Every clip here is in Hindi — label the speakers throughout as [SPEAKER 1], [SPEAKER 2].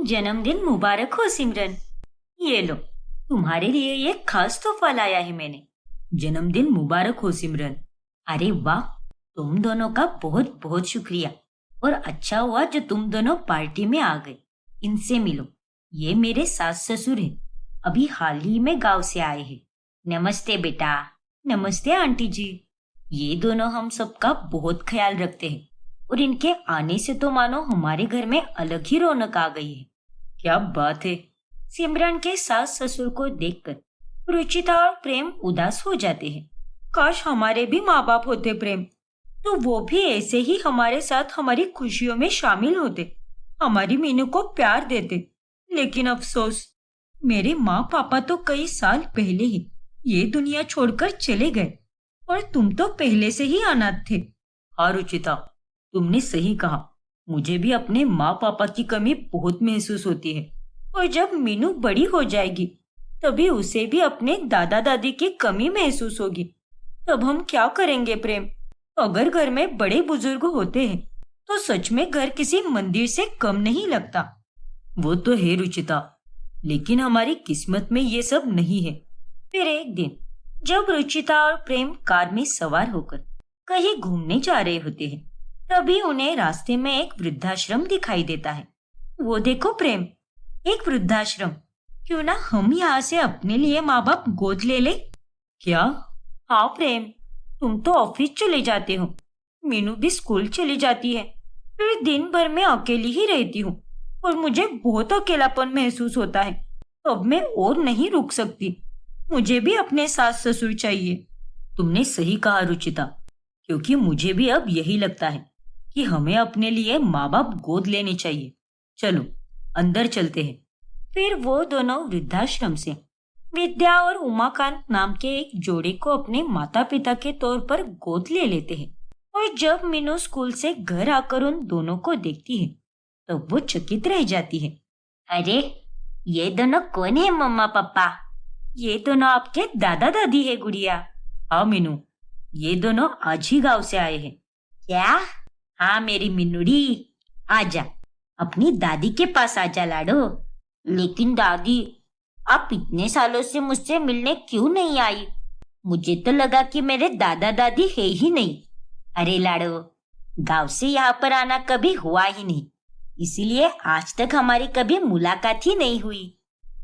[SPEAKER 1] जन्मदिन मुबारक हो सिमरन। ये लो, तुम्हारे लिए ये खास तोहफा लाया है मैंने। जन्मदिन मुबारक हो सिमरन। अरे वाह, तुम दोनों का बहुत बहुत शुक्रिया। और अच्छा हुआ जो तुम दोनों पार्टी में आ गए। इनसे मिलो, ये मेरे सास ससुर हैं। अभी हाल ही में गांव से आए हैं। नमस्ते बेटा। नमस्ते आंटी जी। ये दोनों हम सबका बहुत ख्याल रखते हैं और इनके आने से तो मानो हमारे घर में अलग ही रौनक आ गई है। क्या बात है। सिमरन के सास ससुर को देखकर रुचिता और प्रेम उदास हो जाते हैं। काश हमारे भी माँ बाप होते प्रेम, तो वो भी ऐसे ही हमारे साथ हमारी खुशियों में शामिल होते, हमारी मीनू को प्यार देते। लेकिन अफसोस, मेरे माँ पापा तो कई साल पहले ही ये दुनिया छोड़कर चले गए और तुम तो पहले से ही अनाथ थे। हाँ रुचिता, तुमने सही कहा। मुझे भी अपने माँ पापा की कमी बहुत महसूस होती है। और जब मीनू बड़ी हो जाएगी तभी उसे भी अपने दादा दादी की कमी महसूस होगी। तब हम क्या करेंगे प्रेम? अगर घर में बड़े बुजुर्ग होते हैं तो सच में घर किसी मंदिर से कम नहीं लगता। वो तो है रुचिता, लेकिन हमारी किस्मत में ये सब नहीं है। फिर एक दिन जब रुचिता और प्रेम कार में सवार होकर कहीं घूमने जा रहे होते हैं, तभी उन्हें रास्ते में एक वृद्धाश्रम दिखाई देता है। वो देखो प्रेम, एक वृद्धाश्रम। क्यों ना हम यहाँ से अपने लिए माँ बाप गोद ले ले? क्या? हाँ प्रेम, तुम तो ऑफिस चले जाते हो, मीनू भी स्कूल चली जाती है, फिर दिन भर मैं अकेली ही रहती हूँ और मुझे बहुत अकेलापन महसूस होता है। अब मैं और नहीं रुक सकती, मुझे भी अपने सास ससुर चाहिए। तुमने सही कहा रुचिता, क्योंकि मुझे भी अब यही लगता है कि हमें अपने लिए माँ बाप गोद लेने चाहिए। चलो अंदर चलते हैं। फिर वो दोनों वृद्धाश्रम से विद्या और उमाकांत नाम के एक जोड़े को अपने माता पिता के तौर पर गोद ले लेते हैं। और जब मीनू स्कूल से घर आकर उन दोनों को देखती है तो वो चकित रह जाती है। अरे, ये दोनों कौन है मम्मा पापा? ये दोनों आपके दादा दादी है गुड़िया। हाँ मीनू, ये दोनों आज ही गांव से आए हैं। क्या? हाँ मेरी मिनुड़ी, आजा, अपनी दादी के पास आजा लाडो। लेकिन दादी, आप इतने सालों से मुझसे मिलने क्यों नहीं आई? मुझे तो लगा कि मेरे दादा दादी है ही नहीं। अरे लाडो, गांव से यहाँ पर आना कभी हुआ ही नहीं, इसीलिए आज तक हमारी कभी मुलाकात ही नहीं हुई।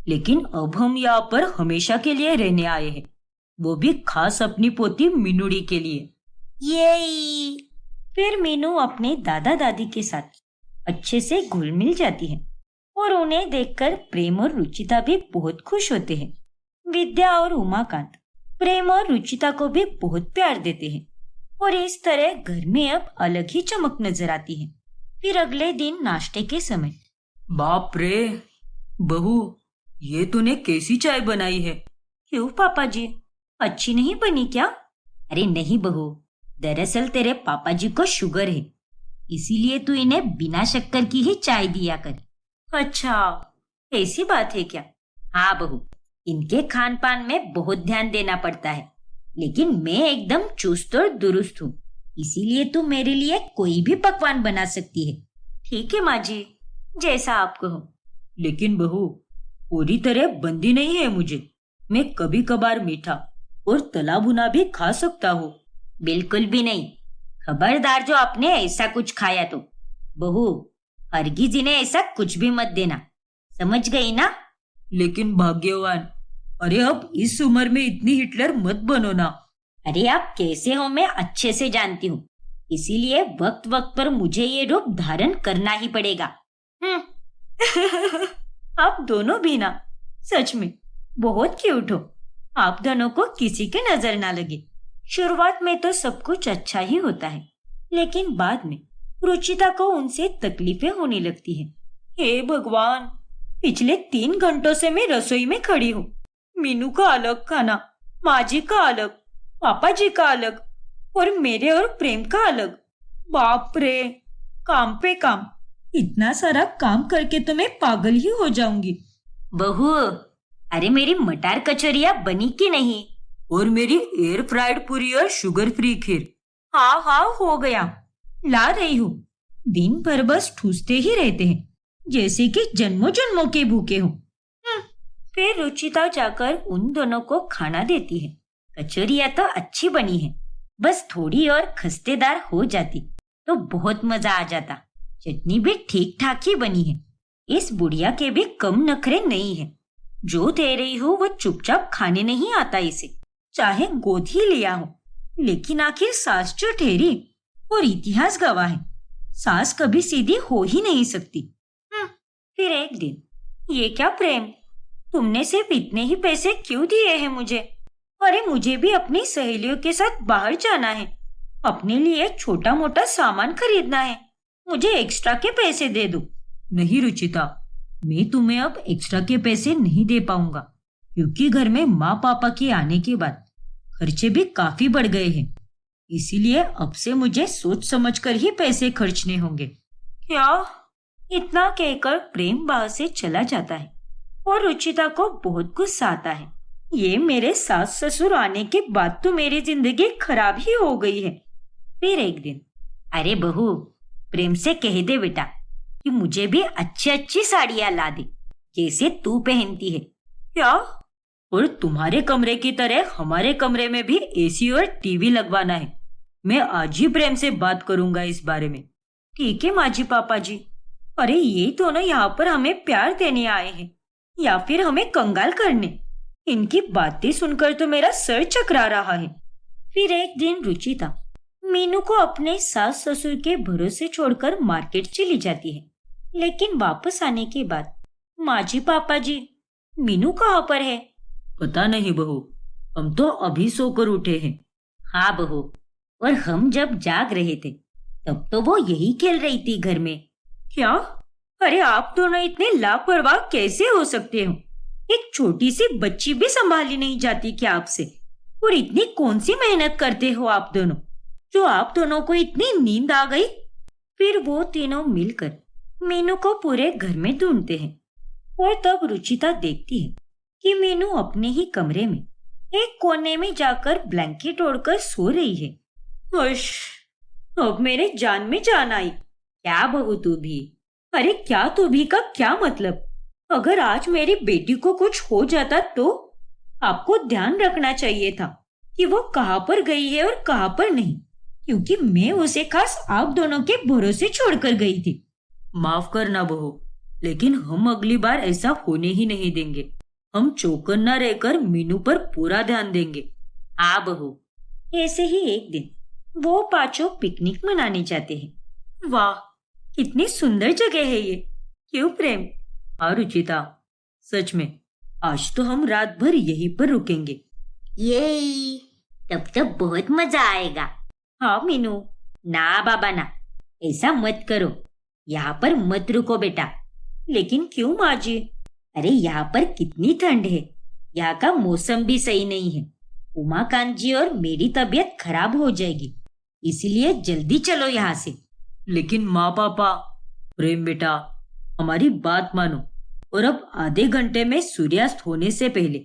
[SPEAKER 1] लेकिन अब हम यहाँ पर हमेशा के लिए रहने आए हैं, वो भी खास अपनी पोती मिनुड़ी के लिए। ये फिर मीनू अपने दादा दादी के साथ अच्छे से घुल मिल जाती है और उन्हें देखकर प्रेम और रुचिता भी बहुत खुश होते हैं। विद्या और उमाकांत प्रेम और रुचिता को भी बहुत प्यार देते हैं और इस तरह घर में अब अलग ही चमक नजर आती है। फिर अगले दिन नाश्ते के समय, बाप रे बहू, ये तूने कैसी चाय बनाई है? क्यों पापा जी, अच्छी नहीं बनी क्या? अरे नहीं बहू, दरअसल तेरे पापा जी को शुगर है, इसीलिए तू इन्हें बिना शक्कर की ही चाय दिया कर। अच्छा, ऐसी बात है क्या? हाँ बहू, इनके खान पान में बहुत ध्यान देना पड़ता है, लेकिन मैं एकदम चुस्त और दुरुस्त हूँ, इसीलिए तू मेरे लिए कोई भी पकवान बना सकती है। ठीक है माँ जी, जैसा आप कहो। लेकिन बहू, पूरी तरह बंदी नहीं है मुझे, मैं कभी कभार मीठा और तला भुना भी खा सकता हूँ। बिल्कुल भी नहीं, खबरदार जो आपने ऐसा कुछ खाया तो। बहू, हरगिज इन्हें ऐसा कुछ भी मत देना, समझ गई ना? लेकिन भाग्यवान, अरे अब इस उम्र में इतनी हिटलर मत बनो ना। अरे आप कैसे हो मैं अच्छे से जानती हूँ, इसीलिए वक्त वक्त पर मुझे ये रूप धारण करना ही पड़ेगा। आप दोनों भी ना, सच में बहुत क्यूट हो। आप दोनों को किसी के नजर ना लगे। शुरुआत में तो सब कुछ अच्छा ही होता है, लेकिन बाद में रुचिता को उनसे तकलीफें होने लगती हैं। हे भगवान, पिछले 3 घंटों से मैं रसोई में खड़ी हूँ। मीनू का अलग खाना, माँ जी का अलग, पापा जी का अलग और मेरे और प्रेम का अलग। बाप रे, काम पे काम, इतना सारा काम करके तो मैं पागल ही हो जाऊंगी। बहू, अरे मेरी मटार कचौरियाँ बनी कि नहीं? और मेरी एयर फ्राइड पूरी और शुगर फ्री खीर। हाँ हाँ हो गया, ला रही हूँ। दिन भर बस ठूसते ही रहते हैं, जैसे कि जन्मों जन्मों के भूखे हो। फिर रुचिता जाकर उन दोनों को खाना देती है। कचौरियाँ तो अच्छी बनी है, बस थोड़ी और खस्तेदार हो जाती तो बहुत मजा आ जाता। चटनी भी ठीक ठाक ही बनी है। इस बुढ़िया के भी कम नखरे नहीं है। जो दे रही हो वो चुपचाप खाने नहीं आता इसे, चाहे गोद ही लिया हो। लेकिन आखिर सास जो ठहरी और इतिहास गवाह है, सास कभी सीधी हो ही नहीं सकती। फिर एक दिन, ये क्या प्रेम, तुमने सिर्फ इतने ही पैसे क्यों दिए हैं मुझे? अरे मुझे भी अपनी सहेलियों के साथ बाहर जाना है, अपने लिए छोटा मोटा सामान खरीदना है, मुझे एक्स्ट्रा के पैसे दे दो। नहीं रुचिता, मैं तुम्हें अब एक्स्ट्रा के पैसे नहीं दे पाऊंगा, क्योंकि घर में माँ पापा के आने के बाद खर्चे भी काफी बढ़ गए हैं। इसीलिए अब से मुझे सोच समझकर ही पैसे खर्चने होंगे। क्या? इतना कहकर प्रेम बाहर से चला जाता है और रुचिता को बहुत गुस्सा आता है। ये मेरे सास ससुर आने के बाद तो मेरी जिंदगी खराब ही हो गई है। फिर एक दिन, अरे बहू, प्रेम से कह दे बेटा कि मुझे भी अच्छी अच्छी साड़ियां ला दे, जैसे तू पहनती है। क्या? और तुम्हारे कमरे की तरह हमारे कमरे में भी एसी और टीवी लगवाना है। मैं आज ही प्रेम से बात करूंगा इस बारे में। ठीक है माँ जी, पापा जी। अरे ये दोनों यहाँ पर हमें प्यार देने आए हैं या फिर हमें कंगाल करने? इनकी बातें सुनकर तो मेरा सर चकरा रहा है। फिर एक दिन रुचिता मीनू को अपने सास ससुर के भरोसे छोड़कर मार्केट चली जाती है। लेकिन वापस आने के बाद, माँ जी, पापा जी, मीनू कहाँ पर है? पता नहीं बहू, हम तो अभी सोकर उठे हैं। हाँ बहू, और हम जब जाग रहे थे तब तो वो यही खेल रही थी घर में। क्या? अरे आप दोनों इतने लापरवाह कैसे हो सकते हो? एक छोटी सी बच्ची भी संभाली नहीं जाती क्या आपसे? और इतनी कौन सी मेहनत करते हो आप दोनों, जो आप दोनों को इतनी नींद आ गई? फिर वो तीनों मिलकर मीनू को पूरे घर में ढूंढते हैं और तब रुचिता देखती है कि मीनू अपने ही कमरे में एक कोने में जाकर ब्लैंकेट ओढ़कर सो रही है। हुश, अब मेरे जान में जान आई। क्या बहू तू भी? अरे क्या तू भी का क्या मतलब? अगर आज मेरी बेटी को कुछ हो जाता तो आपको ध्यान रखना चाहिए था कि वो कहाँ पर गई है और कहाँ पर नहीं, क्योंकि मैं उसे खास आप दोनों के भरोसे छोड़कर गई थी। माफ करना बहू, लेकिन हम अगली बार ऐसा होने ही नहीं देंगे। हम चौकन्ना रहकर मीनू पर पूरा ध्यान देंगे। हाँ बहू। ऐसे ही एक दिन वो पांचों पिकनिक मनाने जाते हैं। वाह, कितनी सुंदर जगह है ये। क्यों प्रेम? हाँ रुचिता, सच में आज तो हम रात भर यहीं पर रुकेंगे। ये तब बहुत मजा आएगा। हाँ मीनू। ना बाबा ना, ऐसा मत करो, यहाँ पर मत रुको बेटा। लेकिन क्यों माँ जी? अरे यहाँ पर कितनी ठंड है, यहाँ का मौसम भी सही नहीं है। उमाकांत जी और मेरी तबीयत खराब हो जाएगी, इसलिए जल्दी चलो यहाँ से। लेकिन माँ पापा। प्रेम बेटा, हमारी बात मानो और अब आधे घंटे में सूर्यास्त होने से पहले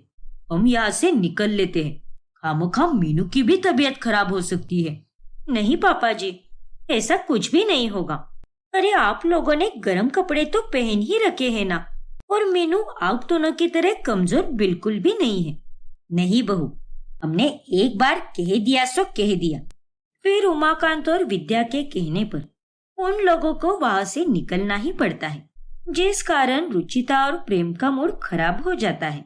[SPEAKER 1] हम यहाँ से निकल लेते हैं। खामखा मीनू की भी तबीयत खराब हो सकती है। नहीं पापा जी, ऐसा कुछ भी नहीं होगा। अरे आप लोगों ने गर्म कपड़े तो पहन ही रखे हैं ना, और मीनू आप दोनों की तरह कमजोर बिल्कुल भी नहीं है। नहीं बहू, हमने एक बार कह दिया सो कह दिया। फिर उमाकांत और विद्या के कहने पर उन लोगों को वहां से निकलना ही पड़ता है, जिस कारण रुचिता और प्रेम का मूड खराब हो जाता है।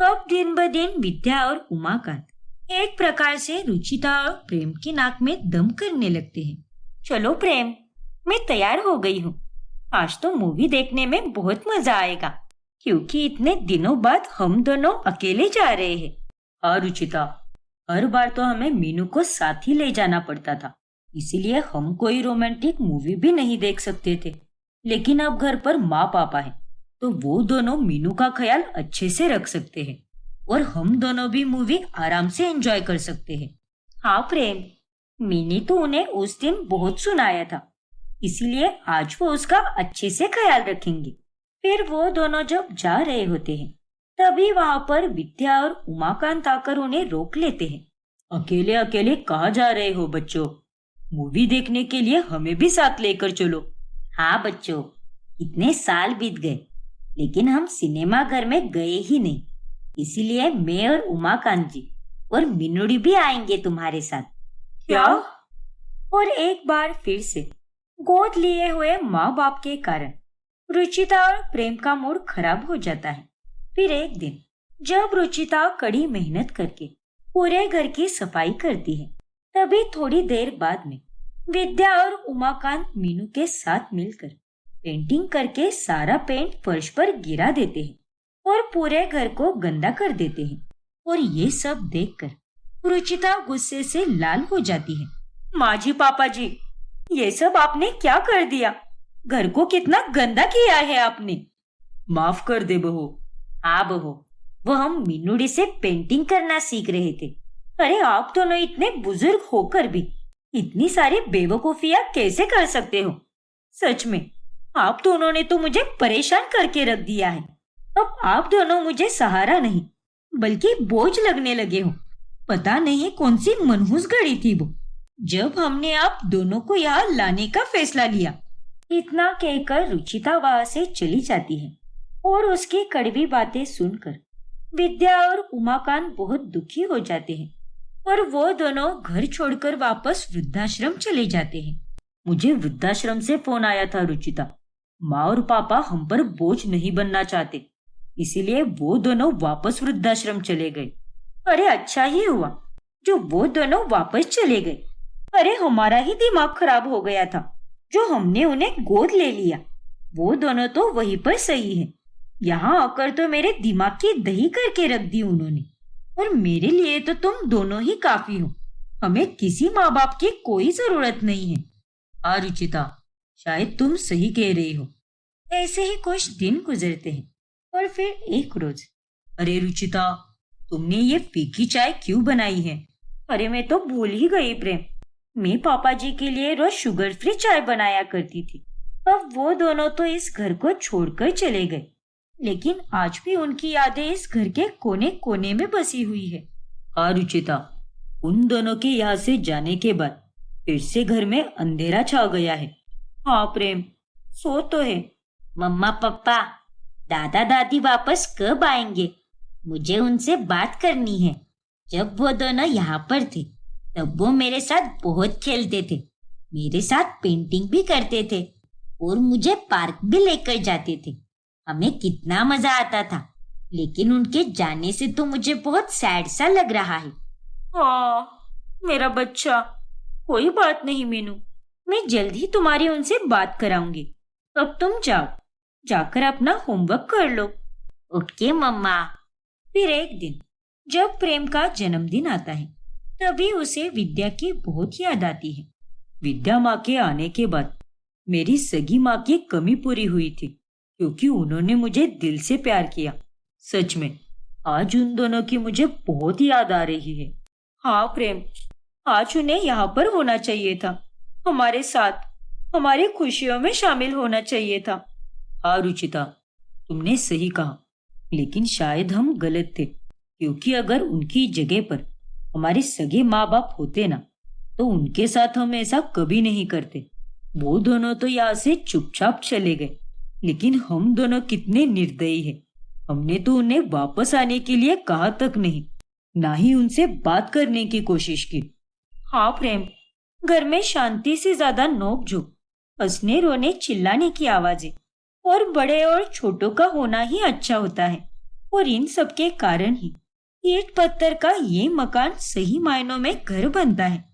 [SPEAKER 1] अब दिन ब दिन विद्या और उमाकांत एक प्रकार से रुचिता और प्रेम की नाक में दम करने लगते हैं। चलो प्रेम, मैं तैयार हो गई हूँ। आज तो मूवी देखने में बहुत मजा आएगा, क्योंकि इतने दिनों बाद हम दोनों अकेले जा रहे हैं। हाँ रुचिता, हर बार तो हमें मीनू को साथ ही ले जाना पड़ता था, इसीलिए हम कोई रोमांटिक मूवी भी नहीं देख सकते थे। लेकिन अब घर पर माँ पापा है, तो वो दोनों मीनू का ख्याल अच्छे से रख सकते हैं और हम दोनों भी मूवी आराम से एंजॉय कर सकते हैं। हाँ प्रेम, मैंने तो उन्हें उस दिन बहुत सुनाया था, इसीलिए आज वो उसका अच्छे से ख्याल रखेंगे। फिर वो दोनों जब जा रहे होते हैं, तभी वहां पर विद्या और उमाकांत आकर उन्हें रोक लेते हैं। अकेले अकेले कहाँ जा रहे हो बच्चों? मूवी देखने के लिए हमें भी साथ लेकर चलो। हाँ बच्चों, इतने साल बीत गए, लेकिन हम सिनेमा घर में गए ही नहीं। इसीलिए मैं और उमाकांत जी और मिनुड़ी भी आएंगे तुम्हारे साथ। क्या? और एक बार फिर से गोद लिए हुए माँ बाप के कारण रुचिता और प्रेम का मूड खराब हो जाता है। फिर एक दिन जब रुचिता कड़ी मेहनत करके पूरे घर की सफाई करती है, तभी थोड़ी देर बाद में विद्या और उमाकांत मीनू के साथ मिलकर पेंटिंग करके सारा पेंट फर्श पर गिरा देते हैं और पूरे घर को गंदा कर देते हैं। और ये सब देखकर रुचिता गुस्से से लाल हो जाती है। माँ जी, पापा जी, ये सब आपने क्या कर दिया? घर को कितना गंदा किया है आपने। माफ कर दे बहू। हाँ बहू, वो हम मीनूड़ी से पेंटिंग करना सीख रहे थे। अरे आप दोनों इतने बुजुर्ग होकर भी इतनी सारी बेवकूफियां कैसे कर सकते हो? सच में आप दोनों ने तो मुझे परेशान करके रख दिया है। अब आप दोनों मुझे सहारा नहीं बल्कि बोझ लगने लगे हो। पता नहीं कौन सी मनहूस घड़ी थी वो, जब हमने आप दोनों को यहाँ लाने का फैसला लिया। इतना कहकर रुचिता वहां से चली जाती है और उसकी कड़वी बातें सुनकर विद्या और उमाकांत बहुत दुखी हो जाते हैं और वो दोनों घर छोड़कर वापस वृद्धाश्रम चले जाते हैं। मुझे वृद्धाश्रम से फोन आया था रुचिता। माँ और पापा हम पर बोझ नहीं बनना चाहते, इसीलिए वो दोनों वापस वृद्धाश्रम चले गए। अरे अच्छा ही हुआ जो वो दोनों वापस चले गए। अरे हमारा ही दिमाग खराब हो गया था जो हमने उन्हें गोद ले लिया। वो दोनों तो वहीं पर सही है। यहाँ आकर तो मेरे दिमाग की दही करके रख दी उन्होंने। और मेरे लिए तो तुम दोनों ही काफी हो। हमें किसी माँ बाप की कोई जरूरत नहीं है। हाँ रुचिता, शायद तुम सही कह रही हो। ऐसे ही कुछ दिन गुजरते हैं और फिर एक रोज, अरे रुचिता, तुमने ये फीकी चाय क्यों बनाई है? अरे मैं तो भूल ही गई प्रेम। मैं पापा जी के लिए रोज शुगर फ्री चाय बनाया करती थी। अब वो दोनों तो इस घर को छोड़कर चले गए, लेकिन आज भी उनकी यादें इस घर के कोने कोने में बसी हुई है। हाँ रुचिता, उन दोनों के यहाँ से जाने के बाद फिर से घर में अंधेरा छा गया है। हाँ प्रेम, सो तो है। मम्मा पापा, दादा दादी वापस कब आएंगे? मुझे उनसे बात करनी है। जब वो दोनों यहाँ पर थे तब वो मेरे साथ बहुत खेलते थे, मेरे साथ पेंटिंग भी करते थे और मुझे पार्क भी लेकर जाते थे। हमें कितना मजा आता था, लेकिन उनके जाने से तो मुझे बहुत सैड सा लग रहा है। हाँ मेरा बच्चा, कोई बात नहीं मीनू, मैं जल्द ही तुम्हारी उनसे बात कराऊंगी। अब तुम जाओ, जाकर अपना होमवर्क कर लो। ओके मम्मा। फिर एक दिन जब प्रेम का जन्मदिन आता है, तभी उसे विद्या की बहुत याद आती है। विद्या माँ के आने के बाद मेरी सगी माँ की कमी पूरी हुई थी, क्योंकि उन्होंने मुझे दिल से प्यार किया। सच में आज उन दोनों की मुझे बहुत याद आ रही है। हाँ प्रेम, आज उन्हें यहाँ पर होना चाहिए था, हमारे साथ हमारी खुशियों में शामिल होना चाहिए था। हाँ रुचिता, तुमने सही कहा, लेकिन शायद हम गलत थे, क्योंकि अगर उनकी जगह पर हमारे सगे माँ बाप होते ना, तो उनके साथ हम ऐसा कभी नहीं करते। वो दोनों तो यहाँ से चुपचाप चले गए, लेकिन हम दोनों कितने निर्दयी हैं। हमने तो उन्हें वापस आने के लिए कहा तक नहीं, ना ही उनसे बात करने की कोशिश की। हाँ प्रेम, घर में शांति से ज्यादा नोक-झोंक, हंसने रोने चिल्लाने की आवाजें और बड़े और छोटों का होना ही अच्छा होता है। और इन सब के कारण ही ईंट पत्थर का ये मकान सही मायनों में घर बनता है।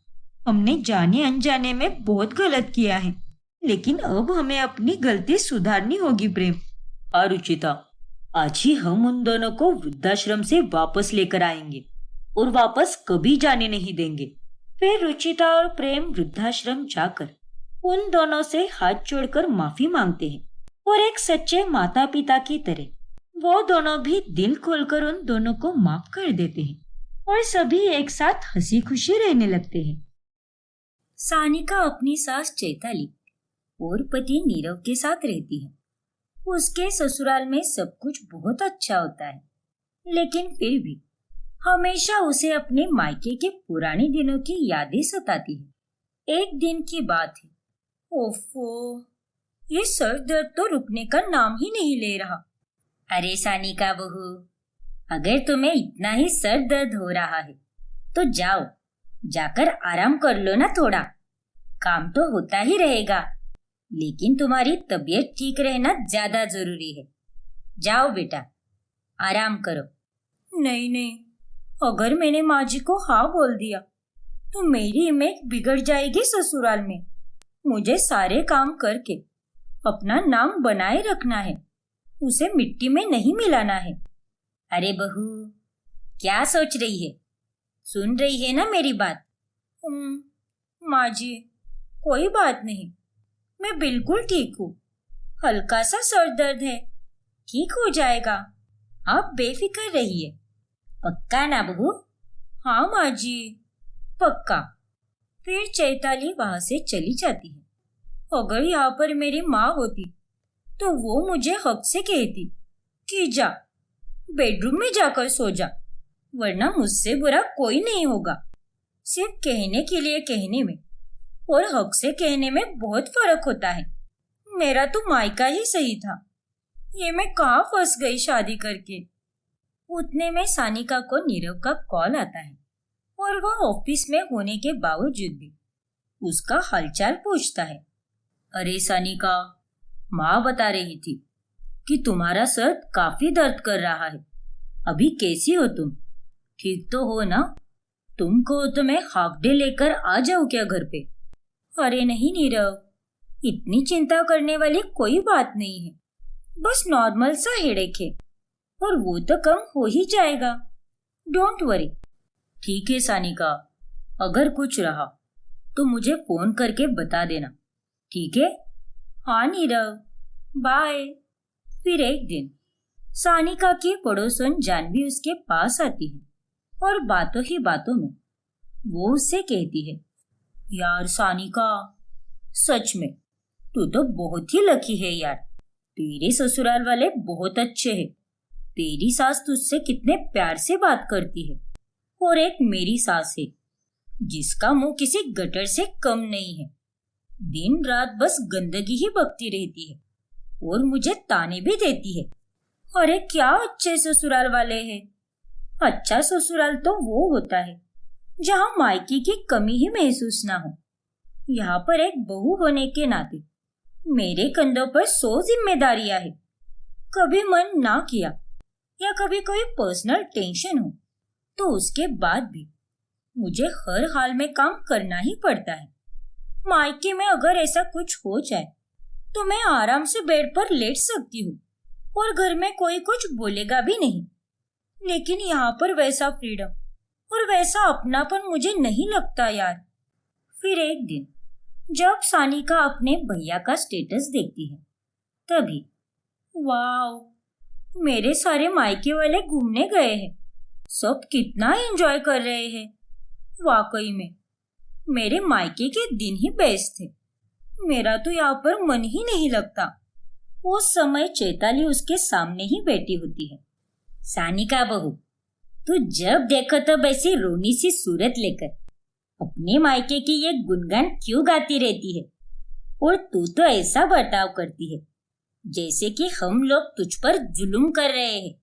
[SPEAKER 1] हमने जाने अनजाने में बहुत गलत किया है, लेकिन अब हमें अपनी गलती सुधारनी होगी प्रेम। हाँ रुचिता, आज ही हम उन दोनों को वृद्धाश्रम से वापस लेकर आएंगे और वापस कभी जाने नहीं देंगे। फिर रुचिता और प्रेम वृद्धाश्रम जाकर उन दोनों से हाथ जोड़कर माफी मांगते हैं और एक सच्चे माता पिता की तरह वो दोनों भी दिल खोलकर उन दोनों को माफ कर देते हैं और सभी एक साथ हंसी खुशी रहने लगते हैं। सानिका अपनी सास चैताली और पति नीरव के साथ रहती है। उसके ससुराल में सब कुछ बहुत अच्छा होता है, लेकिन फिर भी हमेशा उसे अपने मायके के पुराने दिनों की यादें सताती है। एक दिन की बात है। ओफो, ये सर दर्द तो रुकने का नाम ही नहीं ले रहा। अरे सानिका बहू, अगर तुम्हें इतना ही सर दर्द हो रहा है तो जाओ, जाकर आराम कर लो ना थोड़ा। काम तो होता ही रहेगा, लेकिन तुम्हारी तबीयत ठीक रहना ज्यादा जरूरी है। जाओ बेटा, आराम करो। नहीं नहीं, अगर मैंने माँ जी को हाँ बोल दिया तो मेरी इमेज बिगड़ जाएगी ससुराल में। मुझे सारे काम करके अपना नाम बनाए रखना है, उसे मिट्टी में नहीं मिलाना है। अरे बहू, क्या सोच रही है? सुन रही है ना मेरी बात? माँ जी, कोई बात नहीं, मैं बिल्कुल ठीक हूँ। हल्का सा सर दर्द है, ठीक हो जाएगा, आप बेफिक्र रहिए। पक्का ना बहू? हाँ माँ जी, पक्का। फिर चैताली वहां से चली जाती है। अगर यहाँ पर मेरी माँ होती तो वो मुझे हक से कहती कि जा, बेडरूम में जाकर सो जा, वरना मुझसे बुरा कोई नहीं होगा। सिर्फ कहने के लिए कहने में और हक से कहने में बहुत फर्क होता है। मेरा तो मायका ही सही था, ये मैं कहाँ फंस गई शादी करके। उतने में सानिका को नीरव का कॉल आता है और वह ऑफिस में होने के बावजूद भी उसका हालचाल पूछता है। अरे सानिका, माँ बता रही थी कि तुम्हारा सर काफी दर्द कर रहा है, अभी कैसी हो तुम? ठीक तो हो ना? तुमको तो मैं हाफ डे लेकर आ जाऊं क्या घर पे? अरे नहीं नीरव, इतनी चिंता करने वाली कोई बात नहीं है, बस नॉर्मल सा हेडेक है और वो तो कम हो ही जाएगा। Don't worry. ठीक है सानिका, अगर कुछ रहा तो मुझे फोन करके बता देना, ठीक है? हाँ नीरव, बाय। फिर एक दिन सानिका की पड़ोसन जानवी उसके पास आती है और बातों ही बातों में वो उससे कहती है, यार सानिका, सच में तू तो बहुत ही लकी है यार। तेरे ससुराल वाले बहुत अच्छे हैं। तेरी सास तुझसे कितने प्यार से बात करती है और एक मेरी सास है जिसका मुंह किसी गटर से कम नहीं है। दिन रात बस गंदगी ही बकती रहती है और मुझे ताने भी देती है। अरे क्या अच्छे ससुराल वाले हैं। अच्छा ससुराल तो वो होता है जहाँ मायके की कमी ही महसूस ना हो। यहाँ पर एक बहू होने के नाते मेरे कंधों पर 100 जिम्मेदारियां हैं। कभी मन ना किया या कभी कोई पर्सनल टेंशन हो तो उसके बाद भी मुझे हर हाल में काम करना ही पड़ता है। मायके में अगर ऐसा कुछ हो जाए तो मैं आराम से बेड पर लेट सकती हूँ और घर में कोई कुछ बोलेगा भी नहीं, लेकिन यहाँ पर वैसा फ्रीडम और वैसा अपनापन मुझे नहीं लगता यार। फिर एक दिन जब सानिका अपने भैया का स्टेटस देखती है तभी, वाओ, मेरे सारे मायके वाले घूमने गए हैं, सब कितना एंजॉय कर रहे हैं। वाकई में मेरे मायके के दिन ही बेस्ट थे। मेरा तो यहाँ पर मन ही नहीं लगता। उस समय चैताली उसके सामने ही बैठी होती है। सानिका बहू, तू जब देखो तब ऐसी रोनी सी सूरत लेकर अपने मायके की ये गुणगान क्यों गाती रहती है? और तू तो ऐसा बर्ताव करती है जैसे कि हम लोग तुझ पर जुल्म कर रहे हैं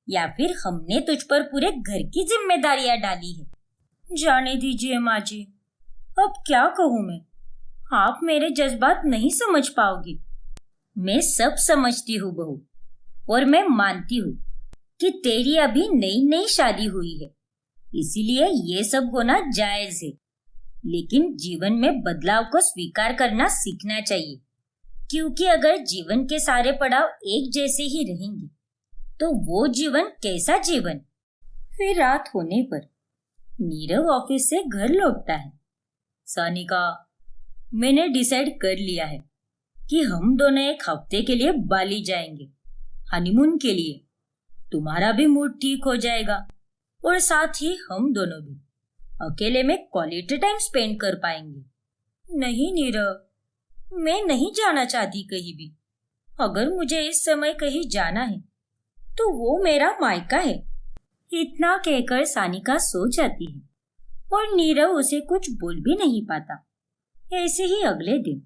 [SPEAKER 1] या फिर हमने तुझ पर पूरे घर की जिम्मेदारियां डाली है। जाने दीजिए माँ जी, अब क्या कहूँ मैं, आप मेरे जज्बात नहीं समझ पाओगी। मैं सब समझती हूँ बहू, और मैं मानती हूँ कि तेरी अभी नई नई शादी हुई है, इसीलिए ये सब होना जायज है। लेकिन जीवन में बदलाव को स्वीकार करना सीखना चाहिए, क्योंकि अगर जीवन के सारे पड़ाव एक जैसे ही रहेंगे तो वो जीवन कैसा जीवन। फिर रात होने पर नीरव ऑफिस से घर लौटता है। सानिका, मैंने डिसाइड कर लिया है कि हम दोनों एक हफ्ते के लिए बाली जाएंगे, हनीमून के लिए। तुम्हारा भी मूड ठीक हो जाएगा और साथ ही हम दोनों भी अकेले में क्वालिटी टाइम स्पेंड कर पाएंगे। नहीं नीरव, मैं नहीं जाना चाहती कहीं भी। अगर मुझे इस समय कहीं जाना है तो वो मेरा मायका है। इतना कहकर सानिका सो जाती है और नीरव उसे कुछ बोल भी नहीं पाता। ऐसे ही अगले दिन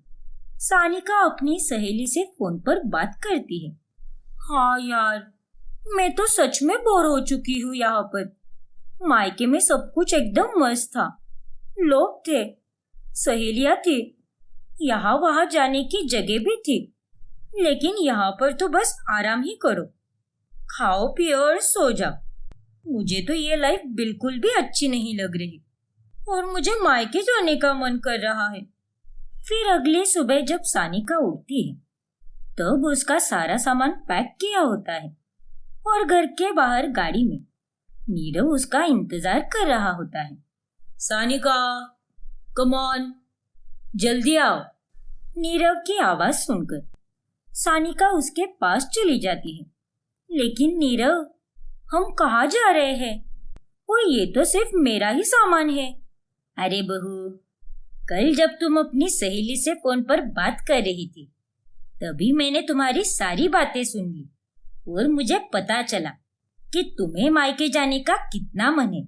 [SPEAKER 1] सानिका अपनी सहेली से फोन पर बात करती है। हाँ यार, मैं तो सच में बोर हो चुकी हूँ यहाँ पर। मायके में सब कुछ एकदम मस्त था, लोग थे, सहेलियाँ थी, यहाँ वहाँ जाने की जगह भी थी, लेकिन यहाँ पर तो बस आराम ही करो, खाओ पियो और सो जाओ। मुझे तो ये लाइफ बिल्कुल भी अच्छी नहीं लग रही और मुझे मायके जाने का मन कर रहा है। फिर अगली सुबह जब सानिका उठती है तब उसका सारा सामान पैक किया होता है और घर के बाहर गाड़ी में नीरव उसका इंतजार कर रहा होता है। सानिका, कम ऑन, जल्दी आओ। नीरव की आवाज सुनकर सानिका उसके पास चली जाती है। लेकिन नीरव, हम कहाँ जा रहे हैं? और ये तो सिर्फ मेरा ही सामान है। अरे बहू, कल जब तुम अपनी सहेली से फोन पर बात कर रही थी तभी मैंने तुम्हारी सारी बातें सुन ली और मुझे पता चला कि तुम्हें मायके जाने का कितना मन है।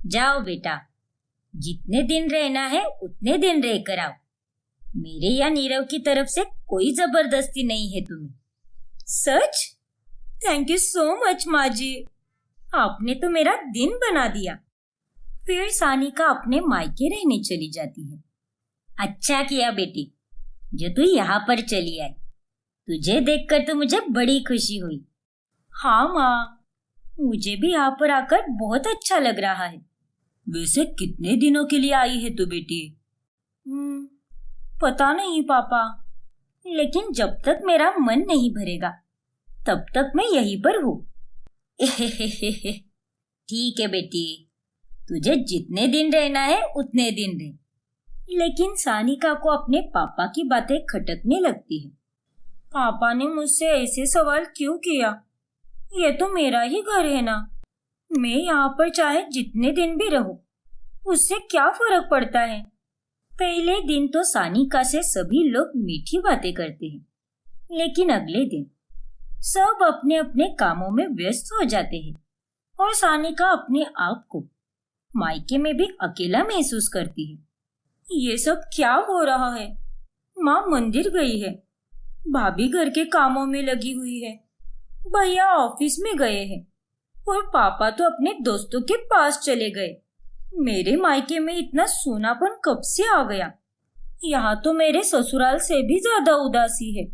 [SPEAKER 1] जाओ बेटा, जितने दिन रहना है उतने दिन रह कर आओ। मेरे या नीरव की तरफ से कोई जबरदस्ती नहीं है तुम्हें। सच? थैंक यू सो मच माँ जी, आपने तो मेरा दिन बना दिया। फिर सानिका अपने मायके रहने चली जाती है। अच्छा किया बेटी जो तू यहाँ पर चली आई, तुझे देखकर तो मुझे बड़ी खुशी हुई। हाँ माँ, मुझे भी यहाँ पर आकर बहुत अच्छा लग रहा है। वैसे कितने दिनों के लिए आई है तू बेटी? पता नहीं पापा, लेकिन जब तक मेरा मन नहीं भरेगा तब तक मैं यहीं पर हूँ। ठीक है बेटी, तुझे जितने दिन रहना है उतने दिन रह। लेकिन सानिका को अपने पापा की बातें खटकने लगती है। पापा ने मुझसे ऐसे सवाल क्यों किया? ये तो मेरा ही घर है ना। मैं यहाँ पर चाहे जितने दिन भी रहूं, उससे क्या फर्क पड़ता है? पहले दिन तो सानिका से सभी लोग मीठी बातें करते हैं, लेकिन अगले दिन सब अपने अपने कामों में व्यस्त हो जाते हैं और सानिका अपने आप को मायके में भी अकेला महसूस करती है। ये सब क्या हो रहा है? माँ मंदिर गई है, भाभी घर के कामों में लगी हुई है, भैया ऑफिस में गए हैं और पापा तो अपने दोस्तों के पास चले गए। मेरे मायके में इतना सूनापन कब से आ गया? यहाँ तो मेरे ससुराल से भी ज्यादा उदासी है।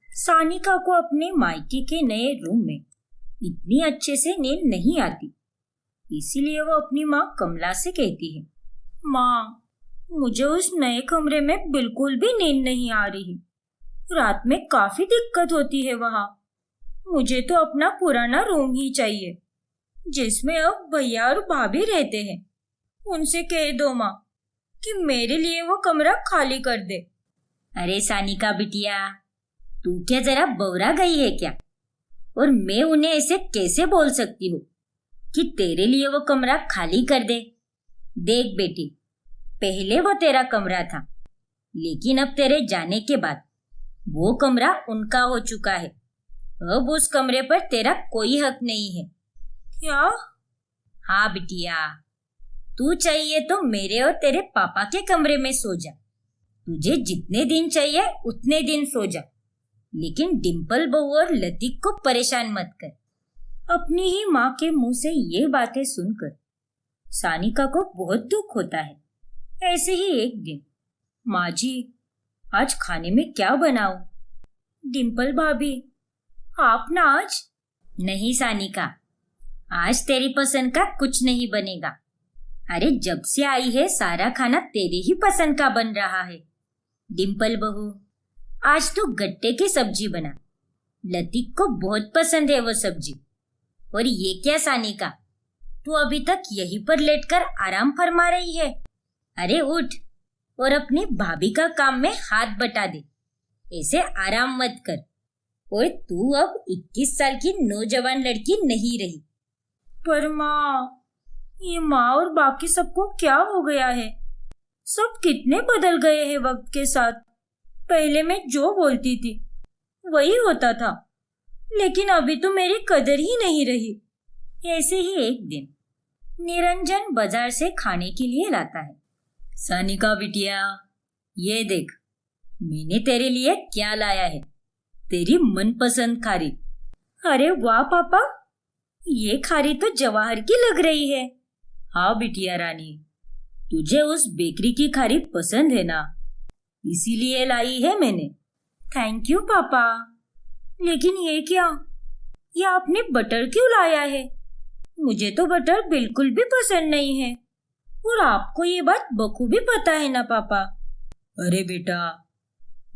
[SPEAKER 1] सानिका को अपने मायके के नए रूम में इतनी अच्छे से नींद नहीं आती, इसीलिए वो अपनी माँ कमला से कहती है, माँ, मुझे उस नए कमरे में बिल्कुल भी नींद नहीं आ रही। रात में काफी दिक्कत होती है वहाँ। मुझे तो अपना पुराना रूम ही चाहिए जिसमें अब भैया और भाभी रहते हैं। उनसे कह दो माँ कि मेरे लिए वो कमरा खाली कर दे। अरे सानिका बिटिया, तू क्या जरा बौरा गई है क्या? और मैं उन्हें ऐसे कैसे बोल सकती हूँ कि तेरे लिए वो कमरा खाली कर दे? देख बेटी, पहले वो तेरा कमरा था, लेकिन अब तेरे जाने के बाद वो कमरा उनका हो चुका है। अब उस कमरे पर तेरा कोई हक नहीं है। क्या? हाँ बिटिया, तू चाहिए तो मेरे और तेरे पापा के कमरे में सो जा। तुझे जितने दिन चाहिए उतने दिन सो जा, लेकिन डिम्पल बहू और लतीक को परेशान मत कर। अपनी ही माँ के मुंह से ये बातें सुनकर सानिका को बहुत दुख होता है। ऐसे ही एक दिन, माँ जी, आज खाने में क्या बनाऊं? डिम्पल भाभी, आप ना आज? नहीं सानिका, आज तेरी पसंद का कुछ नहीं बनेगा। अरे जब से आई है सारा खाना तेरे ही पसंद का बन रहा है। डिम्पल बहू, आज तू गट्टे की सब्जी बना, लतीक को बहुत पसंद है वो सब्जी। और ये क्या सानिका, तू अभी तक यहीं पर लेटकर आराम फरमा रही है? अरे उठ और अपनी भाभी का काम में हाथ बटा दे। ऐसे आराम मत कर। और तू अब 21 साल की नौजवान लड़की नहीं रही। पर माँ, ये माँ और बाकी सबको क्या हो गया है? सब कितने बदल गए हैं वक्त के साथ। पहले मैं जो बोलती थी वही होता था, लेकिन अभी तो मेरी कदर ही नहीं रही। ऐसे ही एक दिन निरंजन बाजार से खाने के लिए लाता है। सानिका बिटिया, ये देख, मैंने तेरे लिए क्या लाया है, तेरी मनपसंद खारी। अरे वाह पापा, ये खारी तो जवाहर की लग रही है। हाँ बिटिया रानी, तुझे उस बेकरी की खारी पसंद है ना, इसीलिए लाई है मैंने। थैंक यू पापा। लेकिन ये क्या, ये आपने बटर क्यों लाया है? मुझे तो बटर बिल्कुल भी पसंद नहीं है, और आपको ये बात बखूबी पता है ना पापा। अरे बेटा,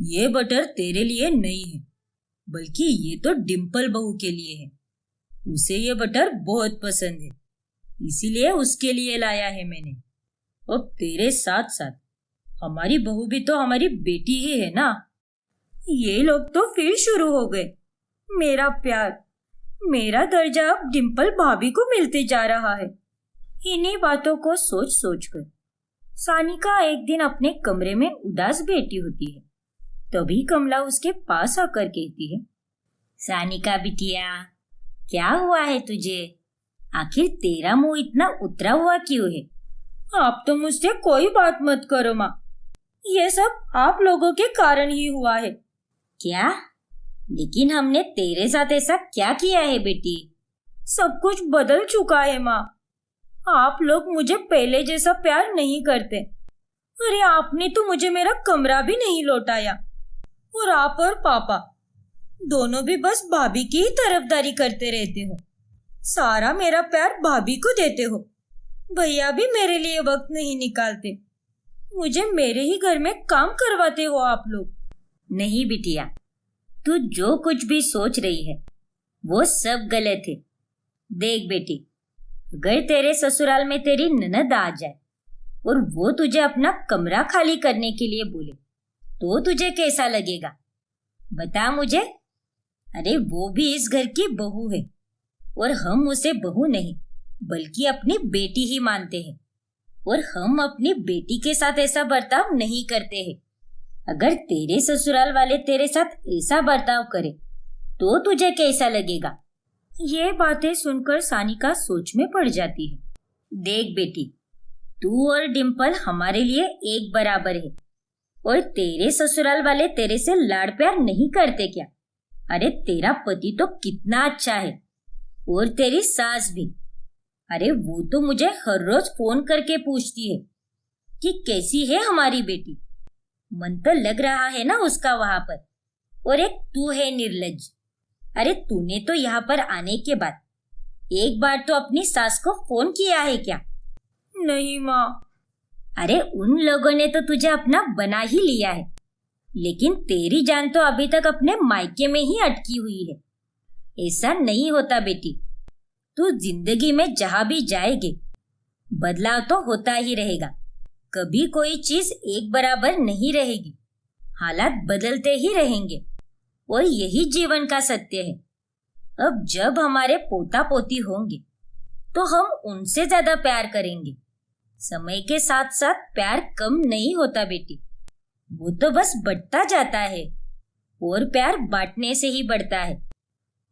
[SPEAKER 1] ये बटर तेरे लिए नहीं है, बल्कि ये तो डिम्पल बहू के लिए है। उसे ये बटर बहुत पसंद है, इसीलिए उसके लिए लाया है मैंने। अब तेरे साथ साथ हमारी बहू भी तो हमारी बेटी ही है ना। ये लोग तो फिर शुरू हो गए। मेरा प्यार, मेरा दर्जा अब डिम्पल भाभी को मिलते जा रहा है। इन्हीं बातों को सोच सोच कर सानिका एक दिन अपने कमरे में उदास बैठी होती है। तभी कमला उसके पास आकर कहती है, सानिका बिटिया, क्या हुआ है तुझे? आखिर तेरा मुंह इतना उतरा हुआ क्यों है? आप तो मुझसे कोई बात मत करो माँ, ये सब आप लोगों के कारण ही हुआ है। क्या? लेकिन हमने तेरे साथ ऐसा क्या किया है बेटी? सब कुछ बदल चुका है माँ। आप लोग मुझे पहले जैसा प्यार नहीं करते। अरे आपने तो मुझे मेरा कमरा भी नहीं लौटाया, और आप और पापा दोनों भी बस भाभी की ही तरफदारी करते रहते हो। सारा मेरा प्यार भाभी को देते हो। भैया भी मेरे लिए वक्त नहीं निकालते। मुझे मेरे ही घर में काम करवाते हो आप लोग। नहीं बिटिया, तू जो कुछ भी सोच रही है वो सब गलत है। देख बेटी, अगर तेरे ससुराल में तेरी ननद आ जाए और वो तुझे अपना कमरा खाली करने के लिए बोले तो तुझे कैसा लगेगा? बता मुझे। अरे वो भी इस घर की बहू है, और हम उसे बहू नहीं बल्कि अपनी बेटी ही मानते हैं, और हम अपनी बेटी के साथ ऐसा बर्ताव नहीं करते हैं। अगर तेरे ससुराल वाले तेरे साथ ऐसा बर्ताव करे तो तुझे कैसा लगेगा? ये बातें सुनकर सानिका सोच में पड़ जाती है। देख बेटी, तू और डिम्पल हमारे लिए एक बराबर है, और तेरे ससुराल वाले तेरे से लाड़ प्यार नहीं करते क्या? अरे तेरा पति तो कितना अच्छा है, और तेरी सास भी। अरे वो तो मुझे हर रोज फोन करके पूछती है कि कैसी है हमारी बेटी। मन तो लग रहा है ना उसका वहां पर। और एक तू है निर्लज्ज। अरे तूने तो यहाँ पर आने के बाद एक बार तो अपनी सास को फोन किया है क्या? नहीं माँ। अरे उन लोगों ने तो तुझे अपना बना ही लिया है, लेकिन तेरी जान तो अभी तक अपने मायके में ही अटकी हुई है। ऐसा नहीं होता बेटी। तू जिंदगी में जहां भी जाएगी बदलाव तो होता ही रहेगा। कभी कोई चीज एक बराबर नहीं रहेगी, हालात बदलते ही रहेंगे, और यही जीवन का सत्य है। अब जब हमारे पोता पोती होंगे तो हम उनसे ज्यादा प्यार करेंगे। समय के साथ साथ प्यार कम नहीं होता बेटी, वो तो बस बढ़ता जाता है, और प्यार बांटने से ही बढ़ता है।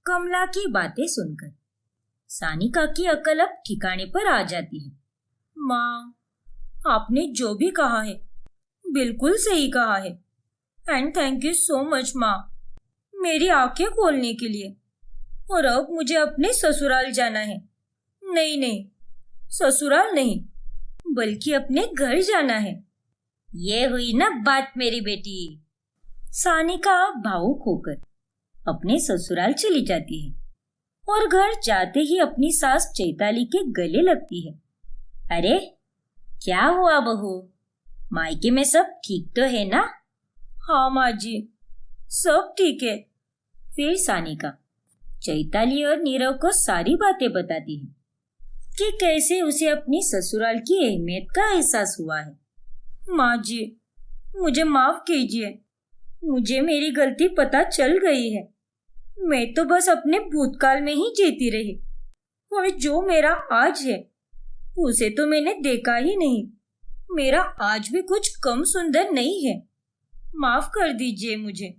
[SPEAKER 1] कमला की बातें सुनकर सानिका की अकल अब ठिकाने पर आ जाती है। माँ, आपने जो भी कहा है बिल्कुल सही कहा है, and thank you so much माँ, मेरी आंखें खोलने के लिए। और अब मुझे अपने ससुराल जाना है। नहीं नहीं, ससुराल नहीं बल्कि अपने घर जाना है। ये हुई ना बात मेरी बेटी। सानिका भावुक होकर अपने ससुराल चली जाती है, और घर जाते ही अपनी सास चैताली के गले लगती है। अरे क्या हुआ बहू, मायके में सब ठीक तो है ना? हाँ माँ जी, सब ठीक है। फिर सानिका चैताली और नीरव को सारी बातें बताती है कि कैसे उसे अपनी ससुराल की अहमियत का एहसास हुआ है। माँ जी, मुझे माफ कीजिए, मुझे मेरी गलती पता चल गई है। मैं तो बस अपने भूतकाल में ही जीती रही, और जो मेरा आज है उसे तो मैंने देखा ही नहीं। मेरा आज भी कुछ कम सुंदर नहीं है। माफ कर दीजिए मुझे।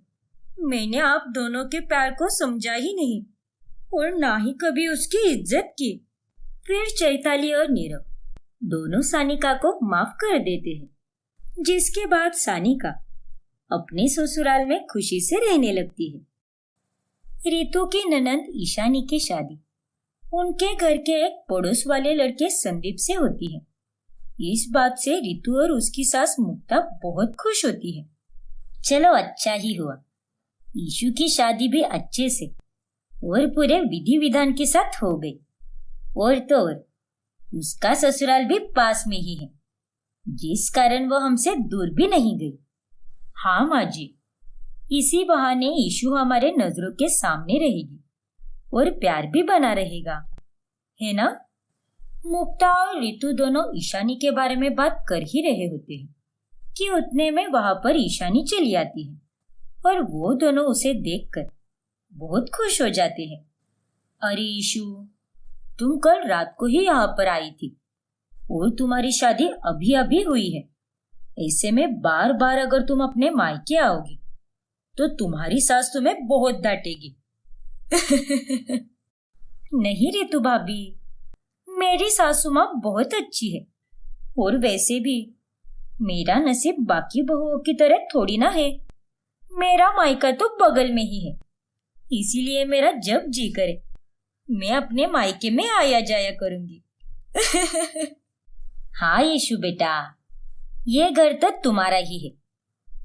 [SPEAKER 1] मैंने आप दोनों के प्यार को समझा ही नहीं, और ना ही कभी उसकी इज्जत की। फिर चैताली और नीरव दोनों सानिका को माफ कर देते हैं, जिसके बाद सानिका अपने ससुराल में खुशी से रहने लगती है। रितु की ननंद ईशानी की शादी उनके घर के एक पड़ोस वाले लड़के संदीप से होती है। इस बात से रितु और उसकी सास मुक्ता बहुत खुश होती है। चलो अच्छा ही हुआ, ईशु की शादी भी अच्छे से और पूरे विधि विधान के साथ हो गई। और तो और उसका ससुराल भी पास में ही है, जिस कारण वो हमसे दूर भी नहीं गई। हाँ माँ जी, इसी बहाने ईशु हमारे नजरों के सामने रहेगी और प्यार भी बना रहेगा, है ना? मुक्ता और रितु दोनों ईशानी के बारे में बात कर ही रहे होते हैं कि उतने में वहां पर ईशानी चली आती है और वो दोनों उसे देखकर बहुत खुश हो जाते हैं। अरे ईशु, तुम कल रात को ही यहाँ पर आई थी और तुम्हारी शादी अभी अभी हुई है। ऐसे में बार बार अगर तुम अपने मायके आओगी तो तुम्हारी सास तुम्हें बहुत डांटेगी। नहीं रितु भाभी, मेरी सासू माँ बहुत अच्छी है और वैसे भी मेरा नसीब बाकी बहुओं की तरह थोड़ी ना है। मेरा मायका तो बगल में ही है, इसीलिए मेरा जब जी करे मैं अपने मायके में आया जाया करूंगी। हाँ यीशु बेटा, ये घर तो तुम्हारा ही है,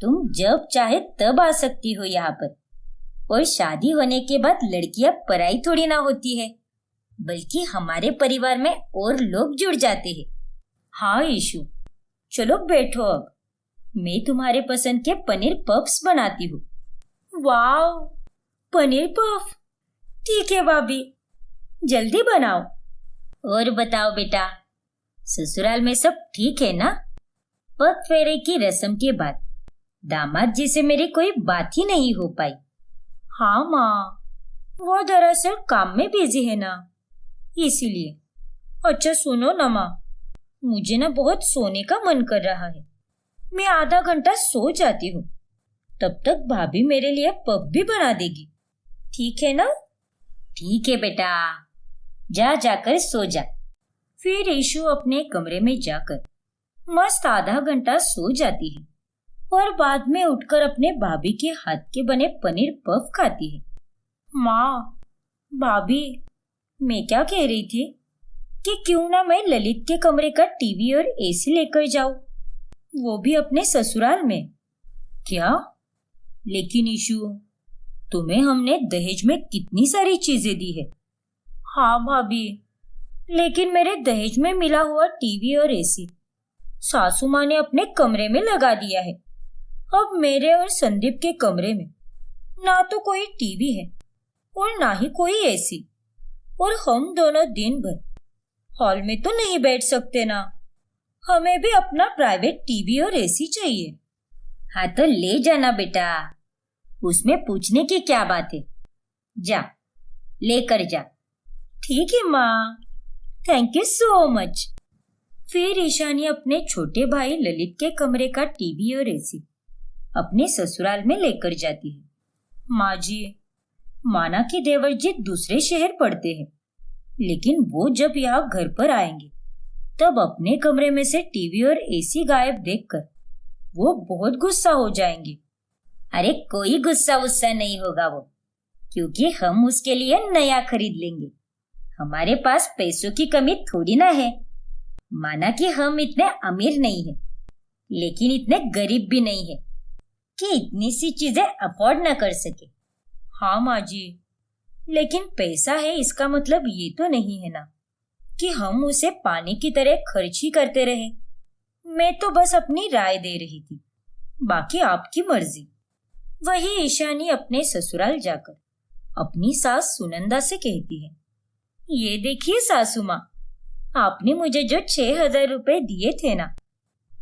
[SPEAKER 1] तुम जब चाहे तब आ सकती हो यहाँ पर। और शादी होने के बाद लड़कियां पराई थोड़ी ना होती है, बल्कि हमारे परिवार में और लोग जुड़ जाते हैं। हाँ यीशु, चलो बैठो, अब मैं तुम्हारे पसंद के पनीर पफ्स बनाती हूँ। वाह, पनीर पफ! ठीक है भाभी, जल्दी बनाओ। और बताओ बेटा, ससुराल में सब ठीक है ना? पग फेरे की रस्म के बाद दामाद जी से मेरी कोई बात ही नहीं हो पाई। हाँ माँ, वो दरअसल काम में बिजी है ना, इसीलिए। अच्छा सुनो ना माँ, मुझे ना बहुत सोने का मन कर रहा है, मैं आधा घंटा सो जाती हूँ, तब तक भाभी मेरे लिए पफ भी बना देगी, ठीक है ना? ठीक है बेटा, जा जाकर सो जा। फिर ईशु अपने कमरे में जाकर मस्त आधा घंटा सो जाती है और बाद में उठकर अपने भाभी के हाथ के बने पनीर पफ खाती है। माँ, भाभी, मैं क्या कह रही थी कि क्यों ना मैं ललित के कमरे का टीवी और एसी लेकर जाऊं, वो भी अपने ससुराल में। क्या? लेकिन ईशु, तुम्हें हमने दहेज में कितनी सारी चीजें दी है। हाँ भाभी, लेकिन मेरे दहेज में मिला हुआ टीवी और एसी सासू माँ ने अपने कमरे में लगा दिया है। अब मेरे और संदीप के कमरे में ना तो कोई टीवी है और ना ही कोई एसी, और हम दोनों दिन भर हॉल में तो नहीं बैठ सकते ना, हमें भी अपना प्राइवेट टीवी और एसी चाहिए। हाँ तो ले जाना बेटा, उसमें पूछने की क्या बात है, जा लेकर जा। ठीक है माँ, थैंक यू सो मच। फिर ईशानी अपने छोटे भाई ललित के कमरे का टीवी और एसी अपने ससुराल में लेकर जाती है। माँ जी, माना कि देवर जी दूसरे शहर पड़ते हैं, लेकिन वो जब यहाँ घर पर आएंगे तब अपने कमरे में से टीवी और एसी गायब देखकर वो बहुत गुस्सा हो जाएंगे। अरे कोई गुस्सा वुस्सा नहीं होगा वो, क्योंकि हम उसके लिए नया खरीद लेंगे। हमारे पास पैसों की कमी थोड़ी ना है। माना कि हम इतने अमीर नहीं हैं, लेकिन इतने गरीब भी नहीं है कि इतनी सी चीजें अफोर्ड न कर सके। हाँ माँ जी, लेकिन पैसा है इसका मतलब ये तो नहीं है ना कि हम उसे पानी की तरह खर्च ही करते रहे। मैं तो बस अपनी राय दे रही थी, बाकी आपकी मर्जी। वही ईशानी अपने ससुराल जाकर अपनी सास सुनंदा से कहती है, ये देखिए सासू माँ, आपने मुझे जो 6,000 रुपए दिए थे ना,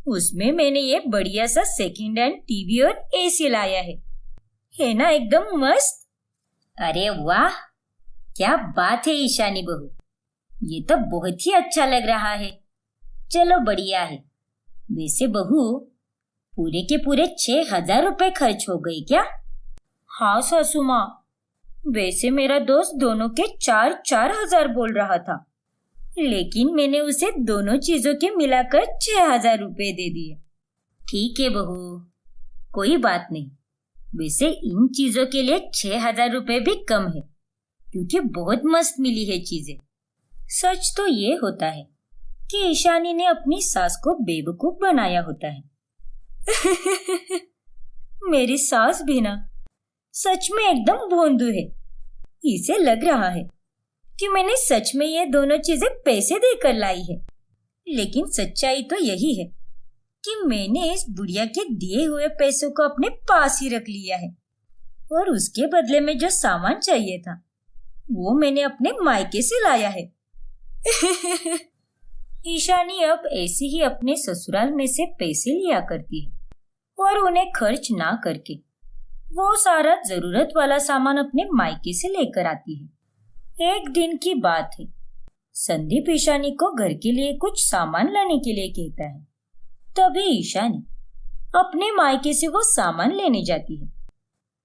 [SPEAKER 1] उसमें मैंने ये बढ़िया सा सेकंड हैंड टीवी और एसी लाया है ना एकदम मस्त। अरे वाह, क्या बात है ईशानी बहू, ये तो बहुत ही अच्छा लग रहा है। चलो बढ़िया है। वैसे बहू, पूरे के पूरे 6,000 रुपए खर्च हो गए क्या? हाँ सासू माँ, वैसे मेरा दोस्त दोनों के 4,000 बोल रहा था, लेकिन मैंने उसे दोनों चीजों के मिलाकर 6,000 रुपए दे दिए। ठीक है बहू, कोई बात नहीं। वैसे इन चीजों के लिए 6,000 रुपए भी कम है, क्योंकि बहुत मस्त मिली है चीजें। सच तो ये होता है कि ईशानी ने अपनी सास को बेवकूफ बनाया होता है। मेरी सास भी ना सच में एकदम भोंदू है। इसे लग रहा है कि मैंने सच में ये दोनों चीजें पैसे देकर लाई है, लेकिन सच्चाई तो यही है कि मैंने इस बुढ़िया के दिए हुए पैसों को अपने पास ही रख लिया है, और उसके बदले में जो सामान चाहिए था वो मैंने अपने मायके से लाया है। ईशानी अब ऐसे ही अपने ससुराल में से पैसे लिया करती है और उन्हें खर्च ना करके वो सारा जरूरत वाला सामान अपने मायके से लेकर आती है। एक दिन की बात है, संदीप ईशानी को घर के लिए कुछ सामान लाने के लिए कहता है। तभी ईशानी अपने मायके से वो सामान लेने जाती है।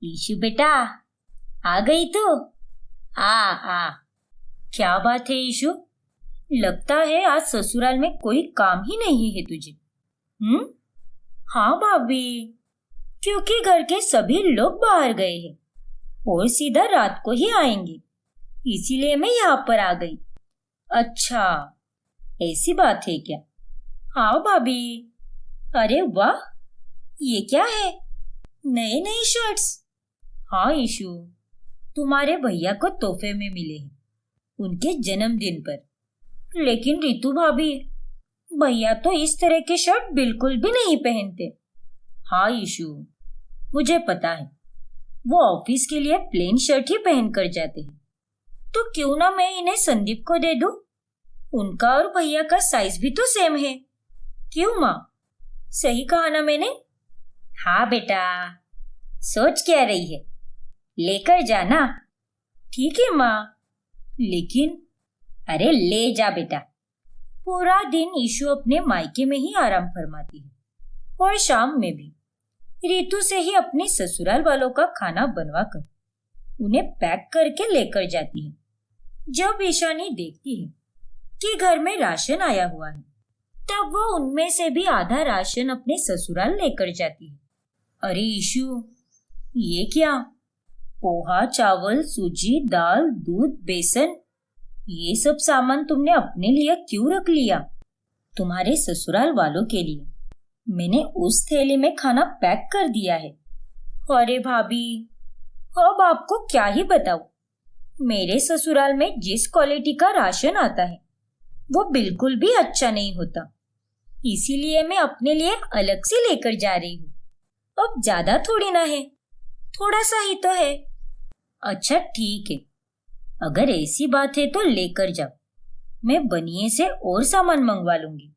[SPEAKER 1] ईशु बेटा, आ गई तू? आ। क्या बात है ईशु? लगता है आज ससुराल में कोई काम ही नहीं है तुझे। हाँ भाभी, क्योंकि घर के सभी लोग बाहर गए हैं और सीधा रात को ही आएंगे, इसीलिए मैं यहाँ पर आ गई। अच्छा, ऐसी बात है क्या? हाँ भाभी। अरे वाह, ये क्या है? नए नए शर्ट्स? हाँ ईशु, तुम्हारे भैया को तोहफे में मिले हैं उनके जन्मदिन पर। लेकिन रितु भाभी, भैया तो इस तरह के शर्ट बिल्कुल भी नहीं पहनते। हाँ ईशु, मुझे पता है, वो ऑफिस के लिए प्लेन शर्ट ही पहन कर जाते हैं। तो क्यों ना मैं इन्हें संदीप को दे दूं? उनका और भैया का साइज भी तो सेम है। क्यों माँ, सही कहा ना मैंने? हाँ बेटा, सोच क्या रही है, लेकर जाना। ठीक है माँ, लेकिन अरे ले जा बेटा। पूरा दिन ईशु अपने मायके में ही आराम फरमाती है और शाम में भी रितु से ही अपने ससुराल वालों का खाना बनवाकर उन्हें पैक करके लेकर जाती है। जब ईशानी देखती है कि घर में राशन आया हुआ है, तब वो उनमें से भी आधा राशन अपने ससुराल लेकर जाती है। अरे ईशु, ये क्या? पोहा, चावल, सूजी, दाल, दूध, बेसन, ये सब सामान तुमने अपने लिए क्यों रख लिया? तुम्हारे ससुराल वालों के लिए मैंने उस थैली में खाना पैक कर दिया है। अरे भाभी, अब आपको क्या ही बताऊं, मेरे ससुराल में जिस क्वालिटी का राशन आता है वो बिल्कुल भी अच्छा नहीं होता, इसीलिए मैं अपने लिए अलग से लेकर जा रही हूँ। अब ज्यादा थोड़ी ना है, थोड़ा सा ही तो है। अच्छा ठीक है, अगर ऐसी बात है तो लेकर जाओ, मैं बनिए से और सामान मंगवा लूंगी।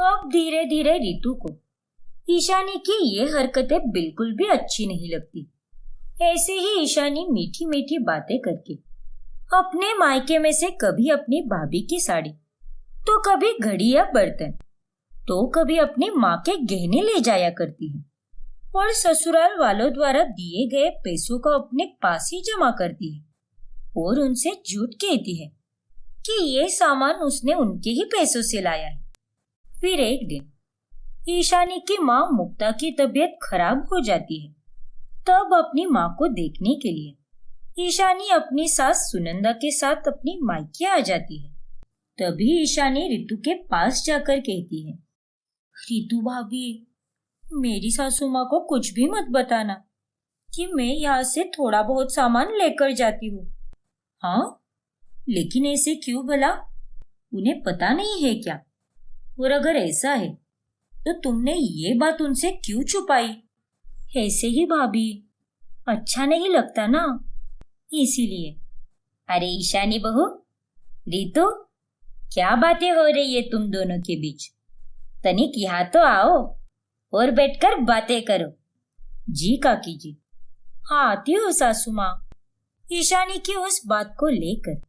[SPEAKER 1] अब धीरे धीरे रितु को ईशानी की ये हरकतें बिल्कुल भी अच्छी नहीं लगती। ऐसे ही ईशानी मीठी मीठी बातें करके अपने मायके में से कभी अपनी भाभी की साड़ी, तो कभी घड़ी या बर्तन, तो कभी अपनी माँ के गहने ले जाया करती है और ससुराल वालों द्वारा दिए गए पैसों को अपने पास ही जमा करती है और उनसे झूठ कहती है कि ये सामान उसने उनके ही पैसों से लाया है। फिर एक दिन ईशानी की माँ मुक्ता की तबीयत खराब हो जाती है। तब अपनी माँ को देखने के लिए ईशानी अपनी सास सुनंदा के साथ अपनी मायके आ जाती है। तभी ईशानी रितु के पास जाकर कहती है, रितु भाभी, मेरी सासू माँ को कुछ भी मत बताना कि मैं यहाँ से थोड़ा बहुत सामान लेकर जाती हूँ। हाँ, लेकिन ऐसे क्यों भला? उन्हें पता नहीं है क्या? और अगर ऐसा है तो तुमने ये बात उनसे क्यों छुपाई? ऐसे ही भाभी, अच्छा नहीं लगता ना, इसीलिए। अरे ईशानी बहू, रितु, क्या बातें हो रही है तुम दोनों के बीच? तनिक यहाँ तो आओ और बैठकर बातें करो। जी काकी जी। हाँ आती हूँ सासू माँ। ईशानी की उस बात को लेकर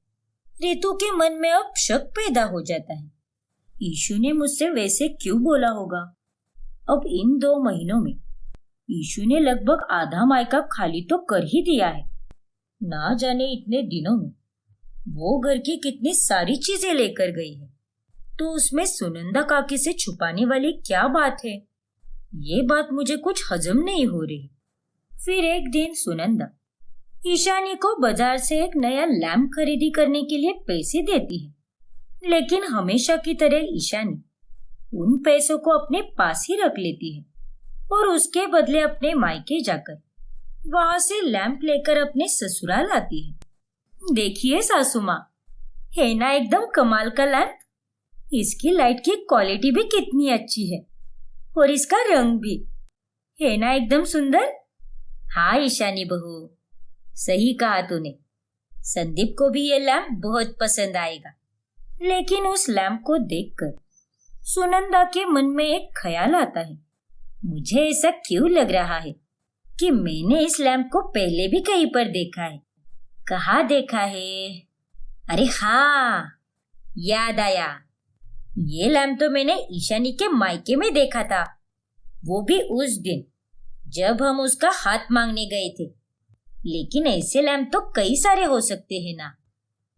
[SPEAKER 1] रितु के मन में अब शक पैदा हो जाता है। ईशु ने मुझसे वैसे क्यों बोला होगा? अब इन 2 महीनों में ईशु ने लगभग आधा मायका खाली तो कर ही दिया है। ना जाने इतने दिनों में वो घर की कितनी सारी चीजें लेकर गई है, तो उसमें सुनंदा काकी से छुपाने वाली क्या बात है? ये बात मुझे कुछ हजम नहीं हो रही। फिर एक दिन सुनंदा ईशानी को बाजार से एक नया लैंप खरीदी करने के लिए पैसे देती है, लेकिन हमेशा की तरह ईशानी उन पैसों को अपने पास ही रख लेती है और उसके बदले अपने मायके जाकर वहां से लैंप लेकर अपने ससुराल आती है। देखिए सासू माँ, है ना एकदम कमाल का लैंप। इसकी लाइट की क्वालिटी भी कितनी अच्छी है और इसका रंग भी, है ना एकदम सुंदर। हाँ ईशानी बहू, सही कहा तूने। संदीप को भी ये लैंप बहुत पसंद आएगा। लेकिन उस लैंप को देखकर सुनंदा के मन में एक ख्याल आता है। मुझे ऐसा क्यों लग रहा है कि मैंने इस लैंप को पहले भी कहीं पर देखा है। कहाँ देखा है? अरे हाँ, याद आया। ये लैंप तो मैंने ईशानी के मायके में देखा था, वो भी उस दिन जब हम उसका हाथ मांगने गए थे। लेकिन ऐसे लैंप तो कई सारे हो सकते हैं ना।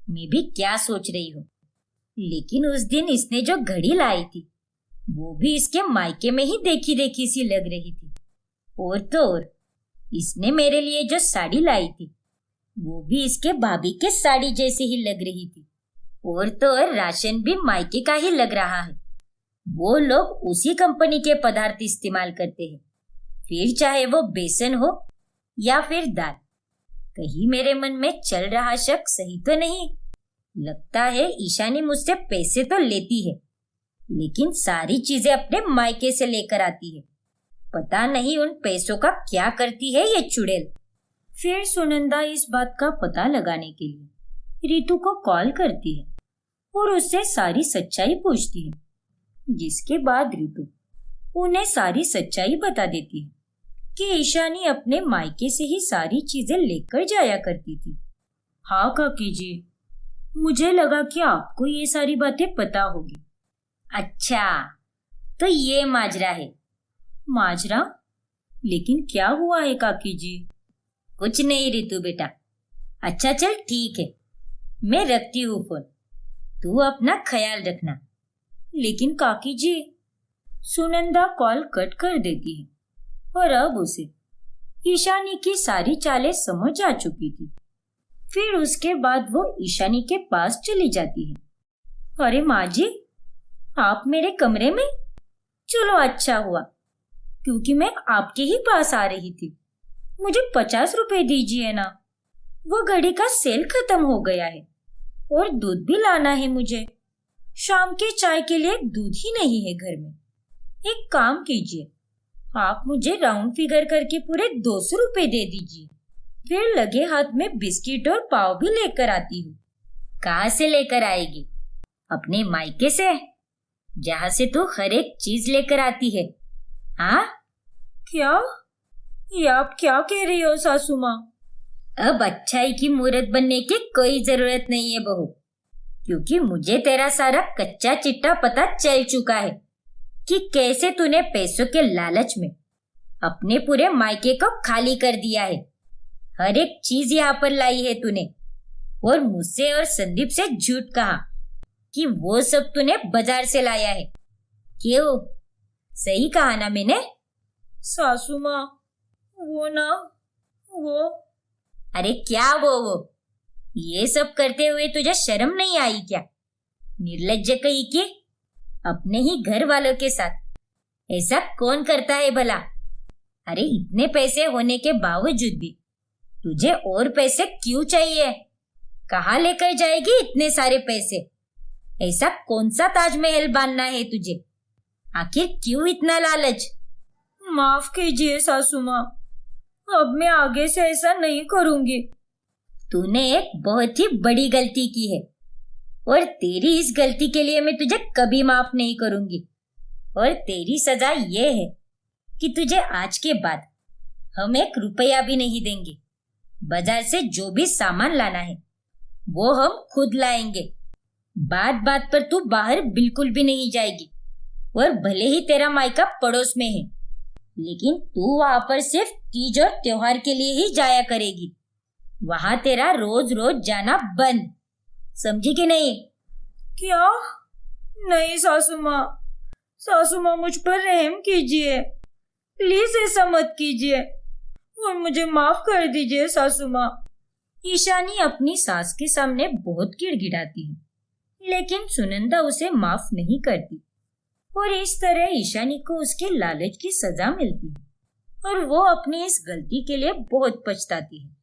[SPEAKER 1] मैं भी क्या सोच रही हूँ। लेकिन उस दिन इसने जो घड़ी लाई थी वो भी इसके मायके में ही देखी देखी सी लग रही थी। और तो और इसने मेरे लिए जो साड़ी लाई थी वो भी इसके भाभी के साड़ी जैसी ही लग रही थी। और तो और राशन भी मायके का ही लग रहा है। वो लोग उसी कंपनी के पदार्थ इस्तेमाल करते हैं, फिर चाहे वो बेसन हो या फिर दाल। कहीं मेरे मन में चल रहा शक सही तो नहीं। लगता है ईशानी मुझसे पैसे तो लेती है, लेकिन सारी चीजें अपने मायके से लेकर आती है। पता नहीं उन पैसों का क्या करती है ये चुड़ैल। फिर सुनंदा इस बात का पता लगाने के लिए रितु को कॉल करती है और उससे सारी सच्चाई पूछती है, जिसके बाद रितु उन्हें सारी सच्चाई बता देती है कि ईशानी अपने मायके से ही सारी चीजें लेकर जाया करती थी। हाँ काकी जी, मुझे लगा कि आपको ये सारी बातें पता होगी। अच्छा, तो ये माजरा है। माजरा? लेकिन क्या हुआ है काकी जी? कुछ नहीं रितु बेटा। अच्छा चल ठीक है, मैं रखती हूँ फोन। तू अपना ख्याल रखना। लेकिन काकी जी, सुनंदा कॉल कट कर देती है और अब उसे ईशानी की सारी चालें समझ आ चुकी थी। फिर उसके बाद वो ईशानी के पास चली जाती है। अरे माँ जी, आप मेरे कमरे में? चलो अच्छा हुआ, क्योंकि मैं आपके ही पास आ रही थी। मुझे 50 रुपए दीजिए ना। वो घड़ी का सेल खत्म हो गया है और दूध भी लाना है मुझे। शाम के चाय के लिए दूध ही नहीं है घर में। एक काम कीजिए, आप मुझे राउंड फिगर करके पूरे 200 रुपए दे दीजिए। फिर लगे हाथ में बिस्किट और पाव भी लेकर आती हूँ। कहाँ से लेकर आएगी? अपने मायके से, जहाँ से तू हर एक चीज लेकर आती है। हाँ? क्या? ये आप क्या कह रही हो सासू माँ? अब अच्छाई की मूरत बनने की कोई जरूरत नहीं है बहू, क्योंकि मुझे तेरा सारा कच्चा चिट्टा पता चल चुका है कि कैसे तूने पैसों के लालच में अपने पूरे मायके को खाली कर दिया है। हर एक चीज यहाँ पर लाई है तूने, और मुझसे और संदीप से झूठ कहा कि वो सब तूने बाजार से लाया है। क्यों? सही कहा ना मैंने? सासू माँ, वो अरे क्या वो ये सब करते हुए तुझे शर्म नहीं आई क्या? निर्लज्ज कही कि अपने ही घर वालों के साथ ऐसा कौन करता है भला? अरे इतने पैसे होने के बावजूद भी तुझे और पैसे क्यों चाहिए? कहाँ लेकर जाएगी इतने सारे पैसे? ऐसा कौन सा ताजमहल बांधना है तुझे? आखिर क्यों इतना लालच? माफ कीजिए सासू माँ, अब मैं आगे से ऐसा नहीं करूंगी। तूने एक बहुत ही बड़ी गलती की है और तेरी इस गलती के लिए मैं तुझे कभी माफ नहीं करूंगी। और तेरी सजा ये है कि तुझे आज के बाद हम 1 रुपया भी नहीं देंगे। बाजार से जो भी सामान लाना है वो हम खुद लाएंगे। बात बात पर तू बाहर बिल्कुल भी नहीं जाएगी। और भले ही तेरा मायका पड़ोस में है, लेकिन तू वहां पर सिर्फ तीज और त्योहार के लिए ही जाया करेगी। वहां तेरा रोज रोज जाना बंद, समझी कि नहीं? क्या? नहीं सासू माँ मुझ पर रहम कीजिए। प्लीज ऐसा मत कीजिए और मुझे माफ कर दीजिए सासू माँ। ईशानी अपनी सास के सामने बहुत गिड़गिड़ाती है, लेकिन सुनंदा उसे माफ नहीं करती और इस तरह ईशानी को उसके लालच की सजा मिलती है और वो अपनी इस गलती के लिए बहुत पछताती है।